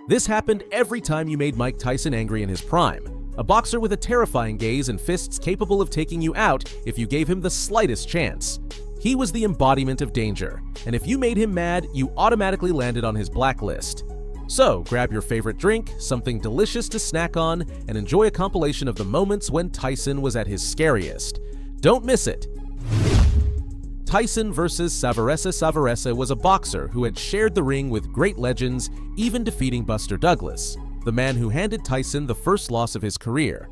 This happened every time you made Mike Tyson angry in his prime, a boxer with a terrifying gaze and fists capable of taking you out if you gave him the slightest chance. He was the embodiment of danger, and if you made him mad, you automatically landed on his blacklist. So, grab your favorite drink, something delicious to snack on, and enjoy a compilation of the moments when Tyson was at his scariest. Don't miss it! Tyson vs. Savaresse. Savaresse was a boxer who had shared the ring with great legends, even defeating Buster Douglas, the man who handed Tyson the first loss of his career.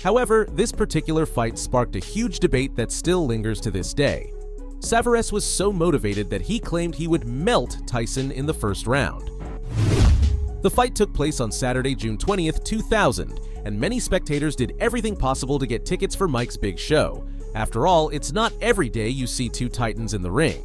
However, this particular fight sparked a huge debate that still lingers to this day. Savaresse was so motivated that he claimed he would melt Tyson in the first round. The fight took place on Saturday, June 20th, 2000, and many spectators did everything possible to get tickets for Mike's big show. After all, it's not every day you see two titans in the ring.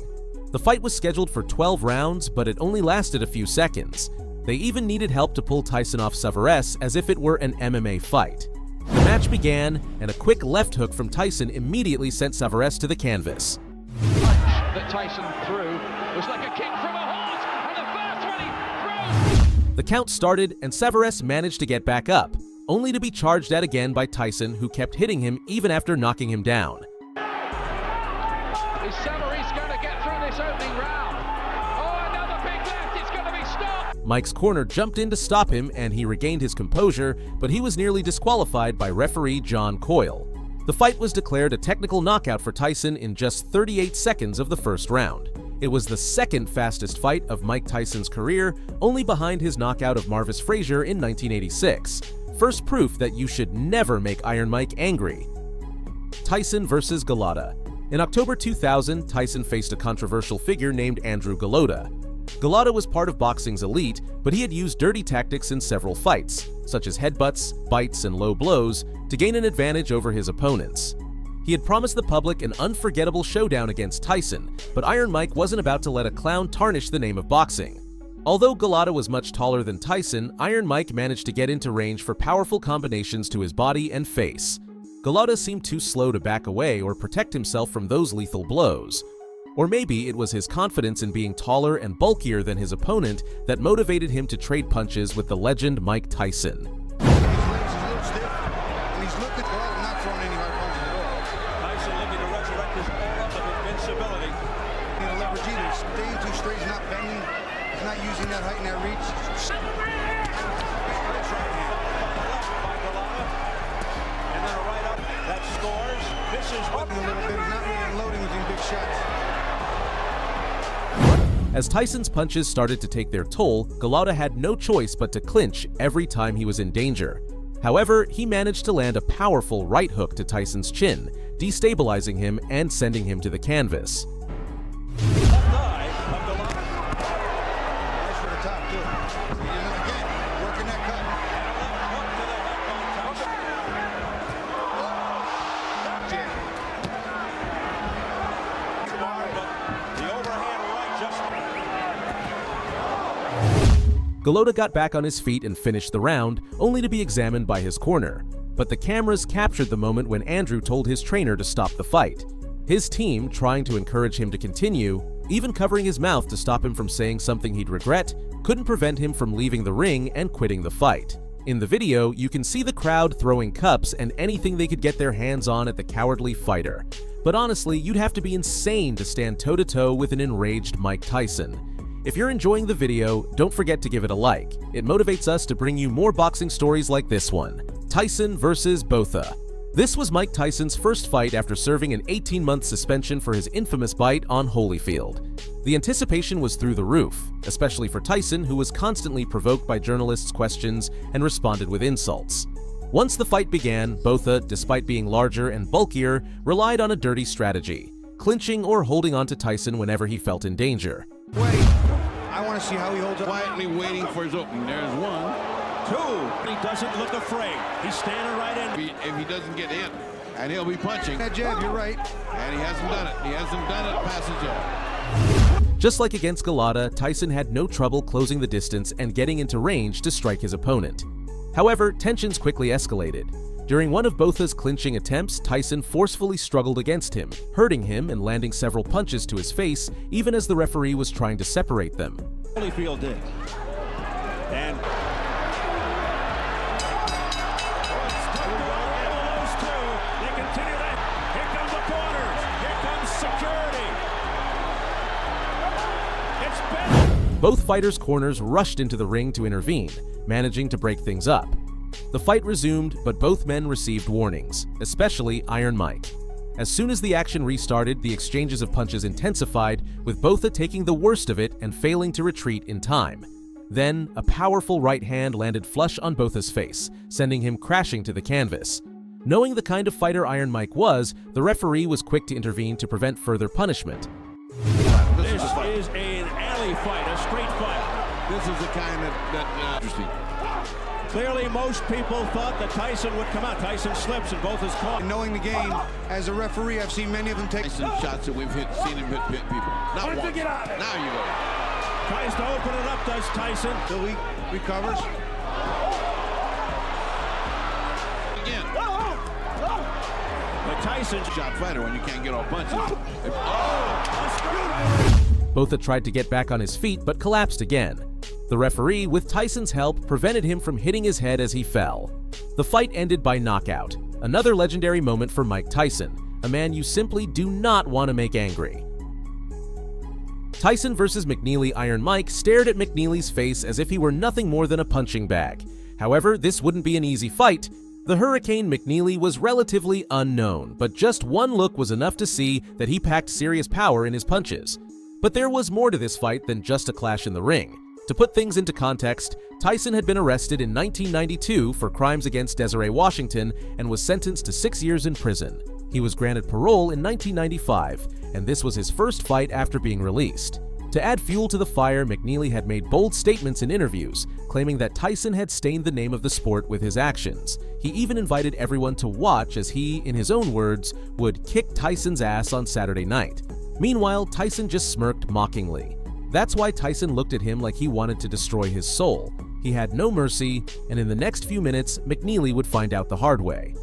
The fight was scheduled for 12 rounds, but it only lasted a few seconds. They even needed help to pull Tyson off Savaresse as if it were an MMA fight. The match began, and a quick left hook from Tyson immediately sent Savaresse to the canvas. That Tyson threw was like a kick from a horse, and the first one he throws. The count started, and Savaresse managed to get back up, only to be charged at again by Tyson, who kept hitting him even after knocking him down. Is Savarese going to get through this opening round? Oh, another big left, it's going to be stopped! Mike's corner jumped in to stop him, and he regained his composure, but he was nearly disqualified by referee John Coyle. The fight was declared a technical knockout for Tyson in just 38 seconds of the first round. It was the second fastest fight of Mike Tyson's career, only behind his knockout of Marvis Frazier in 1986. First proof that you should never make Iron Mike angry. Tyson vs. Golota. In October 2000, Tyson faced a controversial figure named Andrew Golota. Golota was part of boxing's elite, but he had used dirty tactics in several fights, such as headbutts, bites, and low blows, to gain an advantage over his opponents. He had promised the public an unforgettable showdown against Tyson, but Iron Mike wasn't about to let a clown tarnish the name of boxing. Although Golota was much taller than Tyson, Iron Mike managed to get into range for powerful combinations to his body and face. Golota seemed too slow to back away or protect himself from those lethal blows. Or maybe it was his confidence in being taller and bulkier than his opponent that motivated him to trade punches with the legend Mike Tyson. Using that height and that reach. And then a right up that scores. This is what a little bit. He's not really unloading with these big shots. As Tyson's punches started to take their toll, Golota had no choice but to clinch every time he was in danger. However, he managed to land a powerful right hook to Tyson's chin, destabilizing him and sending him to the canvas. Golota got back on his feet and finished the round, only to be examined by his corner. But the cameras captured the moment when Andrew told his trainer to stop the fight. His team, trying to encourage him to continue, even covering his mouth to stop him from saying something he'd regret, couldn't prevent him from leaving the ring and quitting the fight. In the video, you can see the crowd throwing cups and anything they could get their hands on at the cowardly fighter. But honestly, you'd have to be insane to stand toe-to-toe with an enraged Mike Tyson. If you're enjoying the video, don't forget to give it a like. It motivates us to bring you more boxing stories like this one. Tyson vs. Botha. This was Mike Tyson's first fight after serving an 18-month suspension for his infamous bite on Holyfield. The anticipation was through the roof, especially for Tyson, who was constantly provoked by journalists' questions and responded with insults. Once the fight began, Botha, despite being larger and bulkier, relied on a dirty strategy, clinching or holding on to Tyson whenever he felt in danger. Wait, I want to see how he holds up. Quietly waiting for his opening. There's one. Two. He doesn't look afraid. He's standing right in. If he doesn't get in, and he'll be punching. That jab, you're right. And he hasn't done it. He hasn't done it past the jab. Just like against Golota, Tyson had no trouble closing the distance and getting into range to strike his opponent. However, tensions quickly escalated. During one of Botha's clinching attempts, Tyson forcefully struggled against him, hurting him and landing several punches to his face, even as the referee was trying to separate them. Holyfield did. And Both fighters' corners rushed into the ring to intervene, managing to break things up. The fight resumed, but both men received warnings, especially Iron Mike. As soon as the action restarted, the exchanges of punches intensified, with Botha taking the worst of it and failing to retreat in time. Then, a powerful right hand landed flush on Botha's face, sending him crashing to the canvas. Knowing the kind of fighter Iron Mike was, the referee was quick to intervene to prevent further punishment. This is an alley fight, a straight fight. This is the kind that interesting. Clearly, most people thought that Tyson would come out. Tyson slips and both is caught. Knowing the game, as a referee, I've seen many of them take Tyson shots that we've seen him hit people. Not once. Now you go. Tries to open it up, does Tyson. till he recovers. Again. But Tyson Shot fighter when you can't get off punches. Botha tried to get back on his feet but collapsed again. The referee, with Tyson's help, prevented him from hitting his head as he fell. The fight ended by knockout, another legendary moment for Mike Tyson, a man you simply do not want to make angry. Tyson versus McNeeley Iron Mike stared at McNeeley's face as if he were nothing more than a punching bag. However, this wouldn't be an easy fight. The Hurricane McNeeley was relatively unknown, but just one look was enough to see that he packed serious power in his punches. But there was more to this fight than just a clash in the ring. To put things into context, Tyson had been arrested in 1992 for crimes against Desiree Washington and was sentenced to 6 years in prison. He was granted parole in 1995, and this was his first fight after being released. To add fuel to the fire, McNeeley had made bold statements in interviews, claiming that Tyson had stained the name of the sport with his actions. He even invited everyone to watch as he, in his own words, would kick Tyson's ass on Saturday night. Meanwhile, Tyson just smirked mockingly. That's why Tyson looked at him like he wanted to destroy his soul. He had no mercy, and in the next few minutes, McNeeley would find out the hard way.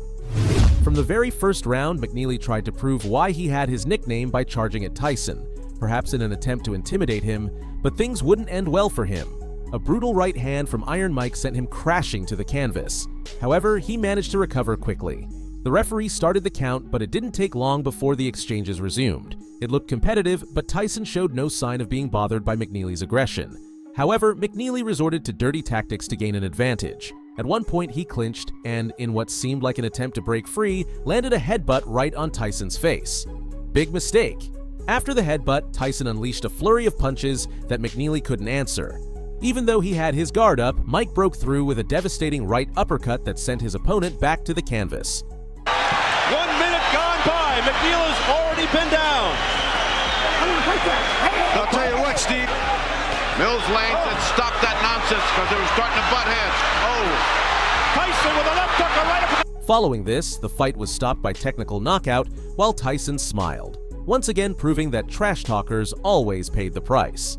From the very first round, McNeeley tried to prove why he had his nickname by charging at Tyson, perhaps in an attempt to intimidate him, but things wouldn't end well for him. A brutal right hand from Iron Mike sent him crashing to the canvas. However, he managed to recover quickly. The referee started the count, but it didn't take long before the exchanges resumed. It looked competitive, but Tyson showed no sign of being bothered by McNeeley's aggression. However, McNeeley resorted to dirty tactics to gain an advantage. At one point, he clinched and, in what seemed like an attempt to break free, landed a headbutt right on Tyson's face. Big mistake. After the headbutt, Tyson unleashed a flurry of punches that McNeeley couldn't answer. Even though he had his guard up, Mike broke through with a devastating right uppercut that sent his opponent back to the canvas. 1 minute gone by. McNeeley's already been down. I'll tell you what, Steve. Mills Lane said stop that nonsense because they were starting to butt heads. Tyson with a left hook right up. Following this, the fight was stopped by technical knockout while Tyson smiled, once again proving that trash talkers always paid the price.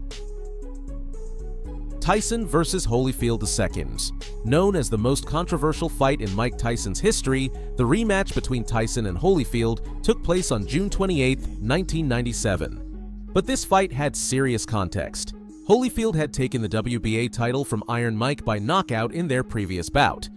Tyson versus Holyfield II. Known as the most controversial fight in Mike Tyson's history, the rematch between Tyson and Holyfield took place on June 28, 1997. But this fight had serious context. Holyfield had taken the WBA title from Iron Mike by knockout in their previous bout.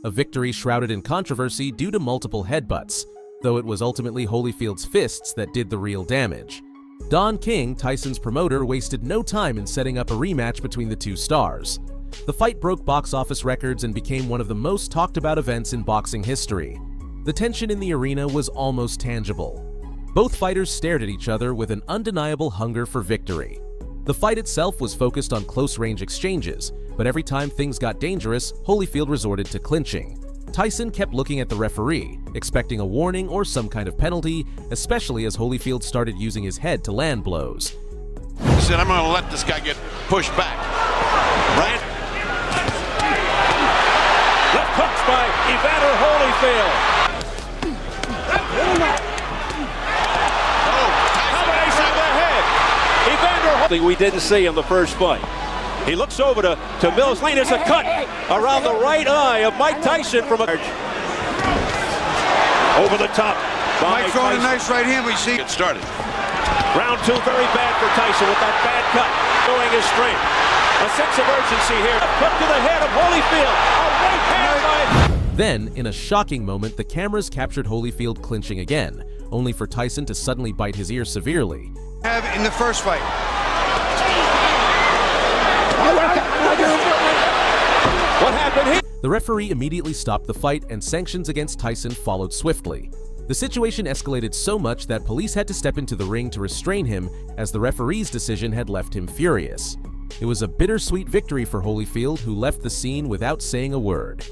A victory shrouded in controversy due to multiple headbutts, though it was ultimately Holyfield's fists that did the real damage. Don King, Tyson's promoter, wasted no time in setting up a rematch between the two stars. The fight broke box office records and became one of the most talked about events in boxing history. The tension in the arena was almost tangible. Both fighters stared at each other with an undeniable hunger for victory. The fight itself was focused on close-range exchanges, but every time things got dangerous, Holyfield resorted to clinching. Tyson kept looking at the referee, expecting a warning or some kind of penalty, especially as Holyfield started using his head to land blows. He said, I'm going to let this guy get pushed back. Right? Left hooks by Evander Holyfield. Combination of the head. Evander we didn't see in the first fight. He looks over to Mills Lane. There's a cut around the right eye of Mike Tyson from a... Over the top. Mike throwing a nice right hand, we see. Get started. Round two, very bad for Tyson with that bad cut. Showing his strength. A sense of urgency here. Cut to the head of Holyfield. A right hand by... Then, in a shocking moment, the cameras captured Holyfield clinching again, only for Tyson to suddenly bite his ear severely. Have in the first fight. been hit. The referee immediately stopped the fight and sanctions against Tyson followed swiftly. The situation escalated so much that police had to step into the ring to restrain him as the referee's decision had left him furious. It was a bittersweet victory for Holyfield, who left the scene without saying a word.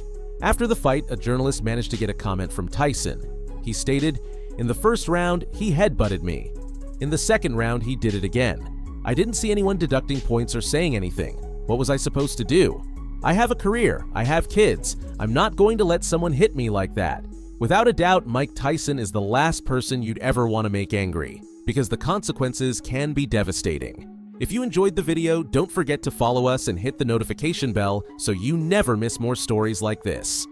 After the fight, a journalist managed to get a comment from Tyson. He stated, "In the first round, he headbutted me. In the second round, he did it again. I didn't see anyone deducting points or saying anything. What was I supposed to do? I have a career, I have kids. I'm not going to let someone hit me like that." Without a doubt, Mike Tyson is the last person you'd ever want to make angry, because the consequences can be devastating. If you enjoyed the video, don't forget to follow us and hit the notification bell so you never miss more stories like this.